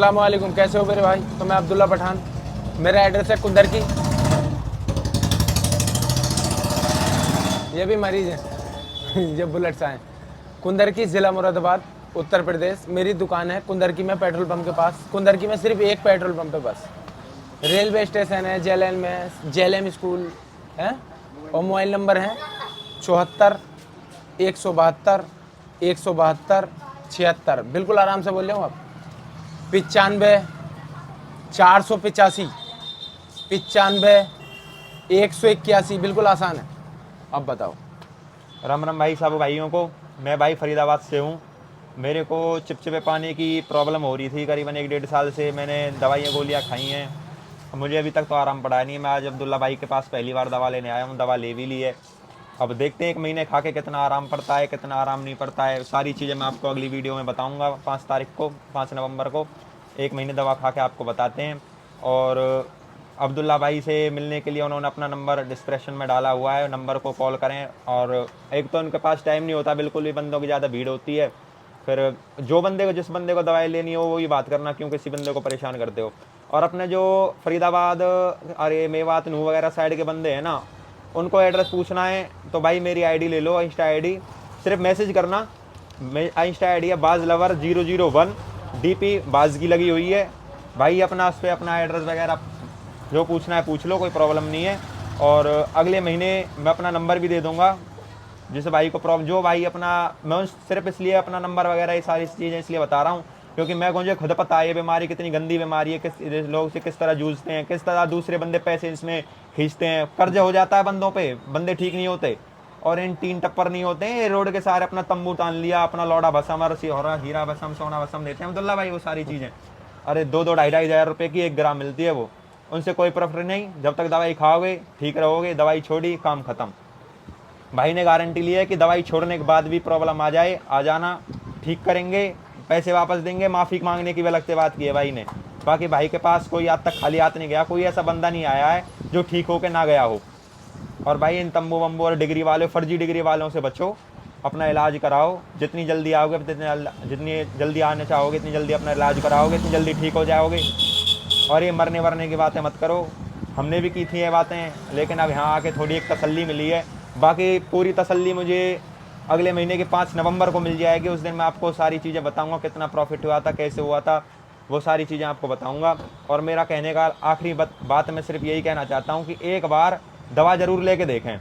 अस्सलामुअलैकुम, कैसे हो मेरे भाई। तो मैं अब्दुल्ला पठान, मेरा एड्रेस है कुंदर की। ये भी मरीज हैं ये बुलेट से आए। कुंदर की, ज़िला मुरादाबाद, उत्तर प्रदेश। मेरी दुकान है कुंदर की में, पेट्रोल पंप के पास। कुंदर की में सिर्फ एक पेट्रोल पंप है बस। रेलवे स्टेशन है, जेएलएम में, जेएलएम स्कूल है। और मोबाइल नंबर है 74 172 172 बिल्कुल आराम से बोल रहे हो आप। 95 485 95 181, बिल्कुल आसान है। अब बताओ। राम राम भाई साहब भाइयों को। मैं भाई फरीदाबाद से हूँ। मेरे को चिपचिपे पानी की प्रॉब्लम हो रही थी करीबन 1-1.5 साल से। मैंने दवाइयाँ गोलियाँ खाई हैं, मुझे अभी तक तो आराम पड़ा नहीं है। मैं आज अब्दुल्ला भाई के पास पहली बार दवा लेने आया हूँ, दवा ले भी ली है। अब देखते हैं 1 महीने खा के कितना आराम पड़ता है, कितना आराम नहीं पड़ता है। सारी चीज़ें मैं आपको अगली वीडियो में बताऊँगा। 5 नवंबर को 1 महीने दवा खा के आपको बताते हैं। और अब्दुल्ला भाई से मिलने के लिए उन्होंने अपना नंबर डिस्क्रिप्शन में डाला हुआ है, नंबर को कॉल करें। और एक तो उनके पास टाइम नहीं होता बिल्कुल भी, बंदों की ज़्यादा भीड़ होती है। फिर जिस बंदे को दवाई लेनी हो वही बात करना, क्यों किसी बंदे को परेशान करते हो। और अपने जो फरीदाबाद, अरे मेवात, नूह वगैरह साइड के बंदे हैं ना, उनको एड्रेस पूछना है तो भाई मेरी आईडी ले लो, इंस्टा आईडी। सिर्फ मैसेज करना। इंस्टा आईडी है बाजलवर001, डीपी बाज की लगी हुई है भाई। अपना उस पर अपना एड्रेस वगैरह जो पूछना है पूछ लो, कोई प्रॉब्लम नहीं है। और अगले महीने मैं अपना नंबर भी दे दूंगा जिस भाई को प्रॉब्लम, जो भाई अपना, मैं सिर्फ इसलिए अपना नंबर वगैरह ये सारी चीज़ें इसलिए बता रहा हूँ क्योंकि मुझे खुद पता है ये बीमारी कितनी गंदी बीमारी है, किस लोग से किस तरह जूझते हैं, किस तरह दूसरे बंदे पैसे इसमें खींचते हैं। कर्ज हो जाता है बंदों पे, बंदे ठीक नहीं होते और इन 3 टप्पर नहीं होते हैं। रोड के सारे अपना तंबू तान लिया, अपना लौड़ा भसम और हीरा भसम सोना भसम देते हैं अब्दुल्ला भाई वो सारी चीज़ें। अरे 2-2 ढाई रुपये की 1 ग्राम मिलती है, वो उनसे कोई प्रॉफिट नहीं। जब तक दवाई खाओगे ठीक रहोगे, दवाई छोड़ी काम खत्म। भाई ने गारंटी ली है कि दवाई छोड़ने के बाद भी प्रॉब्लम आ जाए, आ जाना, ठीक करेंगे, पैसे वापस देंगे। माफ़ी मांगने की भी अलग से बात की है भाई ने। बाकी भाई के पास कोई आज तक खाली हाथ नहीं गया, कोई ऐसा बंदा नहीं आया है जो ठीक हो के ना गया हो। और भाई इन तंबू वम्बू और डिग्री वाले, फर्जी डिग्री वालों से बचो, अपना इलाज कराओ। जितनी जल्दी आओगे, जितनी जल्दी आने चाहोगे इतनी जल्दी अपना इलाज कराओगे, इतनी जल्दी ठीक हो जाओगे। और ये मरने वरने की बातें मत करो, हमने भी की थी ये बातें, लेकिन अब यहाँ आके थोड़ी एक तसल्ली मिली है। बाकी पूरी तसल्ली मुझे अगले महीने के 5 नवंबर को मिल जाएगी। उस दिन मैं आपको सारी चीज़ें बताऊंगा, कितना प्रॉफिट हुआ था, कैसे हुआ था, वो सारी चीज़ें आपको बताऊंगा। और मेरा कहने का आखिरी बात मैं सिर्फ यही कहना चाहता हूँ कि एक बार दवा ज़रूर लेके देखें।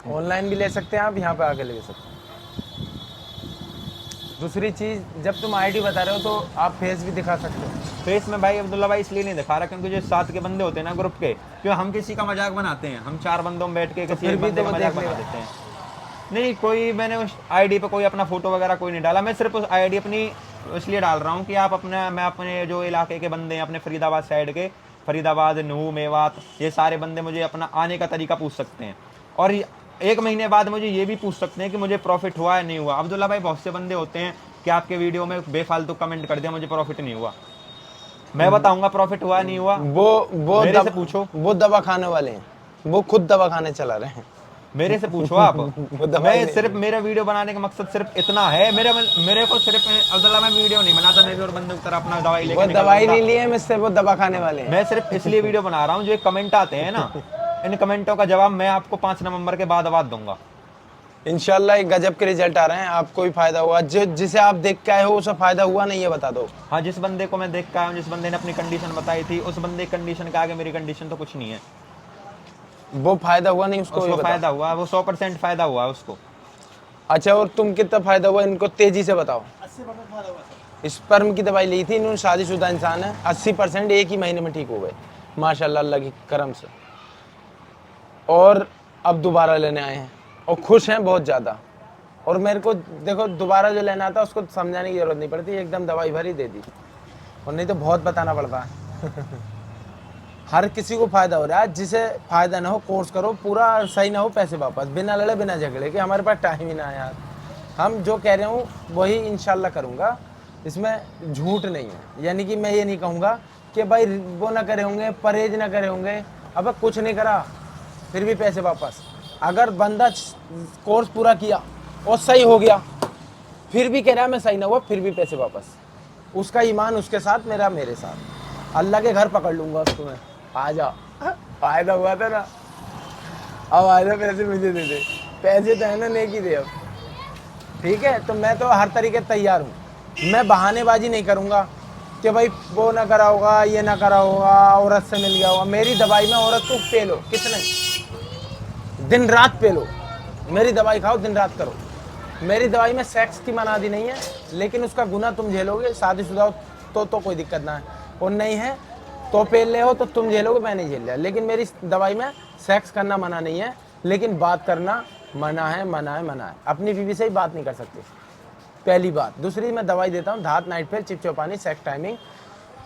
ऑनलाइन भी ले सकते हैं आप, यहाँ पे आके ले सकते हैं। दूसरी चीज़, जब तुम आईडी बता रहे हो तो आप फेस भी दिखा सकते हो। फेस में भाई अब्दुल्ला भाई इसलिए नहीं दिखा रहा क्योंकि जो साथ के बंदे होते हैं ना ग्रुप के, क्यों हम किसी का मजाक बनाते हैं, हम 4 बंदों में बैठ के किसी एक बंदे का मजाक बना देते हैं। नहीं, कोई मैंने उस आईडी पे कोई अपना फोटो वगैरह कोई नहीं डाला। मैं सिर्फ उस आईडी अपनी इसलिए डाल रहा हूँ कि आप मैं अपने जो इलाके के बंदे हैं, अपने फरीदाबाद साइड के, फरीदाबाद, नूह, मेवात, ये सारे बंदे मुझे अपना आने का तरीका पूछ सकते हैं। और 1 महीने बाद मुझे ये भी पूछ सकते हैं कि मुझे प्रॉफिट हुआ है नहीं हुआ। अब्दुल्ला भाई बहुत से बंदे होते हैं कि आपके वीडियो में बेफालतू कमेंट कर दिया मुझे प्रॉफिट नहीं हुआ। मैं बताऊंगा प्रॉफिट हुआ नहीं हुआ, वो मेरे से पूछो। वो दवा खाने वाले हैं, वो खुद दवा खाने चला रहे हैं। मेरे से पूछो आप। मैं सिर्फ, मेरा वीडियो बनाने का मकसद सिर्फ इतना है, मेरे को सिर्फ अब्दुल्ला मैं वीडियो नहीं बनाता, मैं भी और बंदे की तरह अपना दवाई लेके दवाई नहीं ली है मुझसे, वो दवा खाने वाले हैं। मैं सिर्फ इसलिए वीडियो बना रहा हूँ, जो कमेंट आते हैं ना, इन कमेंटों का जवाब मैं आपको 5 नवंबर के बाद दूंगा इंशाल्लाह। एक गजब के रिजल्ट आ रहे हैं, आपको भी फायदा हुआ। जिसे आप देख के आए हो उसे फायदा हुआ नहीं है, बता दो। हाँ, जिस बंदे को मैं देख के आया हूँ, जिस बंदे ने अपनी कंडीशन बताई थी, उस बंदे की कंडीशन के आगे मेरी कंडीशन तो कुछ नहीं है। वो फायदा हुआ नहीं, उसको फायदा हुआ, वो 100% फायदा हुआ उसको। अच्छा, और तुम कितना फायदा हुआ इनको तेजी से बताओ। 80% फायदा हुआ। स्पर्म की दवाई ली थी इन्होंने, शादीशुदा इंसान है, 80% एक ही महीने में ठीक हो गए माशाल्लाह, अल्लाह की करम से। और अब दोबारा लेने आए हैं और खुश हैं बहुत ज़्यादा। और मेरे को देखो, दोबारा जो लेना आता उसको समझाने की जरूरत नहीं पड़ती, एकदम दवाई भरी दे दी। और नहीं तो बहुत बताना पड़ता है हर किसी को फायदा हो रहा है। जिसे फायदा ना हो कोर्स करो, पूरा सही ना हो पैसे वापस, बिना लड़े बिना झगड़े कि हमारे पास टाइम ही ना है यार। हम जो कह रहे हूँ वही इंशाल्लाह करूँगा, इसमें झूठ नहीं है। यानी कि मैं ये नहीं कहूँगा कि भाई वो ना करे होंगे, परहेज ना करे होंगे, अब कुछ नहीं करा फिर भी पैसे वापस। अगर बंदा कोर्स पूरा किया और सही हो गया, फिर भी कह रहा है मैं सही ना हुआ, फिर भी पैसे वापस। उसका ईमान उसके साथ, मेरा मेरे साथ। अल्लाह के घर पकड़ लूँगा उसको मैं। आ जा, फायदा हुआ था ना, अब आ जा, पैसे मुझे दे दे। पैसे तो है ना, नेकी दे अब। ठीक है, तो मैं तो हर तरीके तैयार हूँ। मैं बहानेबाजी नहीं करूँगा कि भाई वो ना करा होगा, ये ना करा होगा, औरत से मिल गया होगा। मेरी दवाई में औरत को पे लो, कितने दिन रात पे लो, मेरी दवाई खाओ, दिन रात करो। मेरी दवाई में सेक्स की मनादी नहीं है, लेकिन उसका गुना तुम झेलोगे। शादीशुदा हो तो कोई दिक्कत ना है, और नहीं है तो पेल ले हो तो तुम झेलोगे, मैं नहीं झेल रहा। लेकिन मेरी दवाई में सेक्स करना मना नहीं है, लेकिन बात करना मना है, मना है, मना है। अपनी बीवी से ही बात नहीं कर सकते, पहली बात। दूसरी, मैं दवाई देता हूँ धात, नाइट फेल, चिपचिपानी, सेक्स टाइमिंग,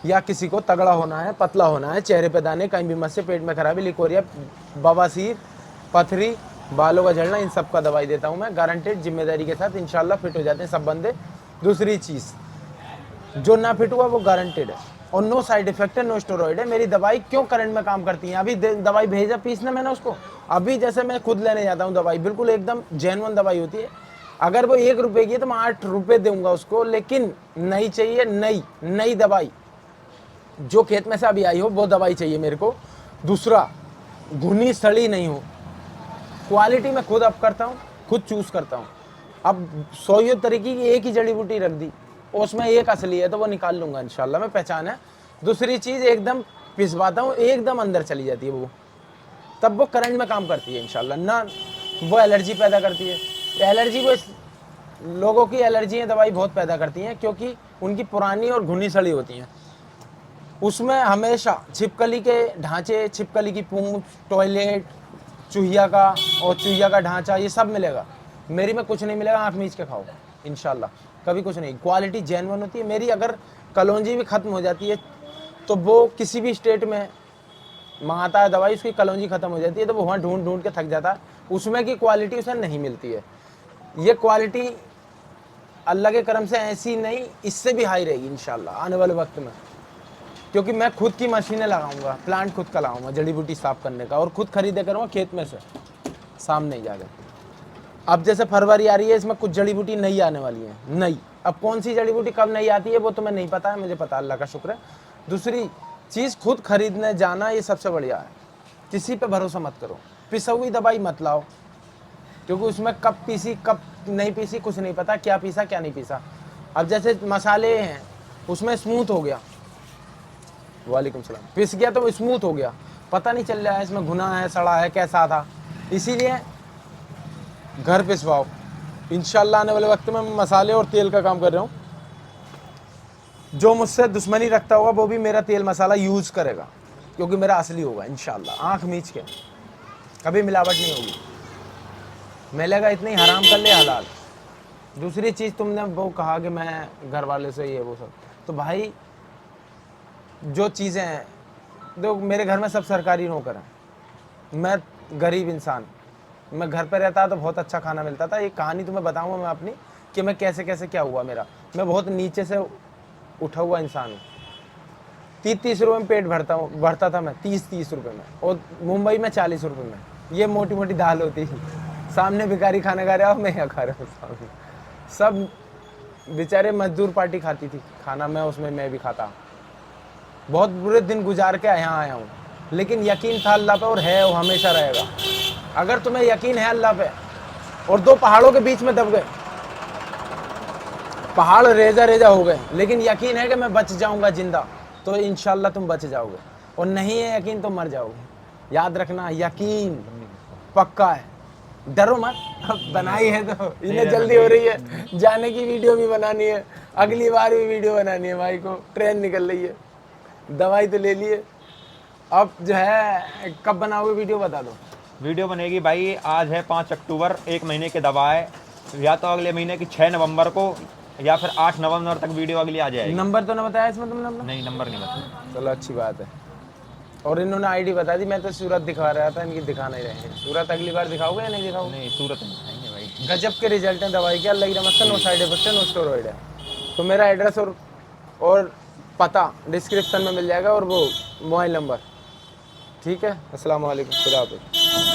या किसी को तगड़ा होना है, पतला होना है, चेहरे पे दाने, कहीं भी मस्से, पेट में खराबी, लिकोरिया, बवासीर, पथरी, बालों का झड़ना, इन सब का दवाई देता हूँ मैं, गारंटेड, जिम्मेदारी के साथ। इंशाल्लाह फिट हो जाते हैं सब बंदे। दूसरी चीज़, जो ना फिट हुआ वो गारंटेड है, और नो साइड इफेक्ट है, नो स्टेरॉइड है। मेरी दवाई क्यों करंट में काम करती है? अभी दवाई भेजा पीसने मैंने उसको, अभी जैसे मैं खुद लेने जाता हूँ दवाई, बिल्कुल एकदम जेन्युइन दवाई होती है। अगर वो 1 रुपए की है तो मैं 8 रुपए दूंगा उसको, लेकिन नहीं चाहिए, नई दवाई जो खेत में से अभी आई हो, वो दवाई चाहिए मेरे को। दूसरा, घुनी सड़ी नहीं हो। क्वालिटी मैं खुद अप करता हूँ, खुद चूज करता हूँ। अब 100 तरीके की एक ही जड़ी बूटी रख दी, उसमें एक असली है तो वो निकाल लूंगा इंशाल्लाह, मैं पहचान है। दूसरी चीज़, एकदम पिसवाता हूँ, एकदम अंदर चली जाती है वो, तब वो करंट में काम करती है इंशाल्लाह ना। वो एलर्जी पैदा करती है, एलर्जी वो लोगों की एलर्जी है, दवाई बहुत पैदा करती हैं, क्योंकि उनकी पुरानी और घुनी सड़ी होती हैं। उसमें हमेशा छिपकली के ढांचे, छिपकली की पूंछ, टॉयलेट, चूहिया का और चूहिया का ढांचा, ये सब मिलेगा। मेरी में कुछ नहीं मिलेगा, आँख मीच के खाओ इंशाल्लाह, कभी कुछ नहीं। क्वालिटी जेन्युइन होती है मेरी। अगर कलौंजी भी ख़त्म हो जाती है तो वो किसी भी स्टेट में मंगाता है दवाई, उसकी कलौंजी ख़त्म हो जाती है तो वो वहाँ ढूंढ ढूंढ के थक जाता है, उसमें की क्वालिटी उसे नहीं मिलती है। ये क्वालिटी अल्लाह के करम से ऐसी नहीं, इससे भी हाई रहेगी इंशाल्लाह आने वाले वक्त में, क्योंकि मैं खुद की मशीनें लगाऊंगा, प्लांट खुद का लगाऊंगा जड़ी बूटी साफ करने का, और खुद खरीदे करूँगा खेत में से, सामने ही जाकर। अब जैसे फरवरी आ रही है, इसमें कुछ जड़ी बूटी नई आने वाली है, नई। अब कौन सी जड़ी बूटी कब नई आती है वो तुम्हें नहीं पता है, मुझे पता है, अल्लाह का शुक्र है। दूसरी चीज़, खुद खरीदने जाना, ये सबसे बढ़िया है। किसी पे भरोसा मत करो, पिसा हुई दवाई मत लाओ, क्योंकि उसमें कब पीसी कब नहीं पीसी कुछ नहीं पता, क्या पीसा क्या नहीं पीसा। अब जैसे मसाले हैं, उसमें स्मूथ हो गया, वालेकुम सलाम, पिस गया तो स्मूथ हो गया, पता नहीं चल रहा है इसमें घुना है, सड़ा है, कैसा था। इसीलिए घर पिसवाओ इंशाल्लाह। आने वाले वक्त में मैं मसाले और तेल का काम कर रहा हूँ। जो मुझसे दुश्मनी रखता होगा वो भी मेरा तेल मसाला यूज़ करेगा, क्योंकि मेरा असली होगा इंशाल्लाह, आँख मीच के, कभी मिलावट नहीं होगी। मिलेगा इतनी, हराम कर ले हलाल। दूसरी चीज़, तुमने वो कहा कि मैं घर वाले से ये वो सब, तो भाई जो चीज़ें हैं, देखो मेरे घर में सब सरकारी नौकर हैं, मैं गरीब इंसान, मैं घर पे रहता तो बहुत अच्छा खाना मिलता था। ये कहानी तुम्हें बताऊंगा मैं अपनी, कि मैं कैसे कैसे क्या हुआ मेरा। मैं बहुत नीचे से उठा हुआ इंसान हूँ। 30-30 रुपये में पेट भरता था मैं, 30-30 रुपये में, और मुंबई में 40 रुपये में। ये मोटी मोटी दाल होती थी, सामने भिखारी खाना खा रहा हूँ, मैं यहाँ खा रहा हूँ सामने। सब बेचारे मजदूर पार्टी खाती थी खाना, मैं उसमें मैं भी खाता। बहुत बुरे दिन गुजार के यहाँ आया हूँ, लेकिन यकीन था अल्लाह पे, और है, वो हमेशा रहेगा। अगर तुम्हें यकीन है अल्लाह पे, और 2 पहाड़ों के बीच में दब गए, पहाड़ रेजा रेजा हो गए, लेकिन यकीन है कि मैं बच जाऊंगा जिंदा, तो इंशाल्लाह तुम बच जाओगे, और नहीं है यकीन तो मर जाओगे। याद रखना, यकीन पक्का है, डरो मत। अब बनाई है तो इन्हें जल्दी हो रही है, जाने की वीडियो भी बनानी है, अगली बार भी वीडियो बनानी है, भाई को ट्रेन निकल रही है, दवाई तो ले लिए, अब जो है कब बनाओगे वीडियो बता दो। वीडियो बनेगी भाई, आज है 5 अक्टूबर, 1 महीने के दवा है, या तो अगले महीने की 6 नवंबर को, या फिर 8 नवंबर तक वीडियो अगली आ जाएगी। नंबर तो ना बताया इसमें तुमने अपना? नहीं, नंबर नहीं बताया। चलो अच्छी बात है। और इन्होंने आईडी बता दी, मैं तो सूरत दिखा रहा था, इनकी दिखा नहीं रहे हैं। सूरत अगली बार दिखाओगे या नहीं दिखाओगे? नहीं, सूरत नहीं दिखाएंगे भाई। गजब के रिजल्ट हैं दवाई के, अल्लाह की रहमत से, नो साइड इफेक्ट है, नो स्टेरॉइड है। तो मेरा एड्रेस और पता डिस्क्रिप्शन में मिल जाएगा, और वो मोबाइल नंबर। ठीक है, अस्सलाम वालेकुम, खुदा हाफिज़।